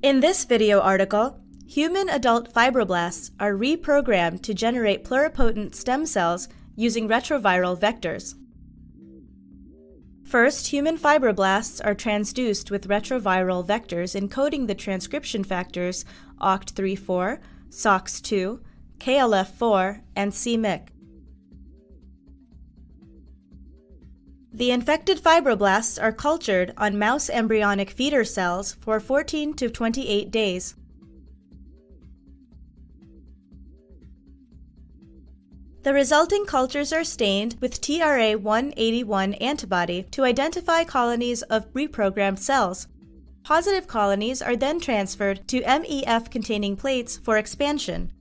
In this video article, human adult fibroblasts are reprogrammed to generate pluripotent stem cells using retroviral vectors. First, human fibroblasts are transduced with retroviral vectors encoding the transcription factors OCT3-4, SOX2, KLF4, and c-myc. The infected fibroblasts are cultured on mouse embryonic feeder cells for 14 to 28 days. The resulting cultures are stained with TRA-181 antibody to identify colonies of reprogrammed cells. Positive colonies are then transferred to MEF-containing plates for expansion.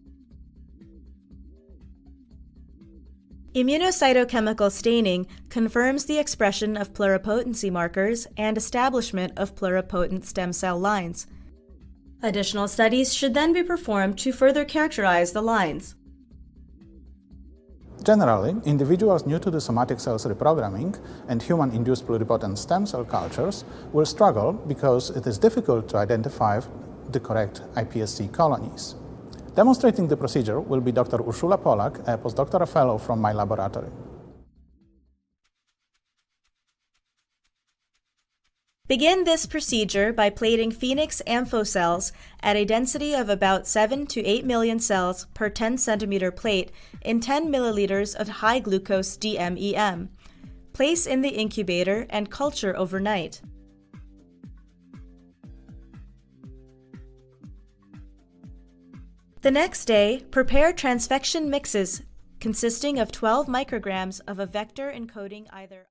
Immunocytochemical staining confirms the expression of pluripotency markers and establishment of pluripotent stem cell lines. Additional studies should then be performed to further characterize the lines. Generally, individuals new to the somatic cells reprogramming and human-induced pluripotent stem cell cultures will struggle because it is difficult to identify the correct hiPSC colonies. Demonstrating the procedure will be Dr. Urszula Polak, a postdoctoral fellow from my laboratory. Begin this procedure by plating Phoenix ampho cells at a density of about 7 to 8 million cells per 10 centimeter plate in 10 milliliters of high glucose DMEM. Place in the incubator and culture overnight. The next day, prepare transfection mixes consisting of 12 micrograms of a vector encoding either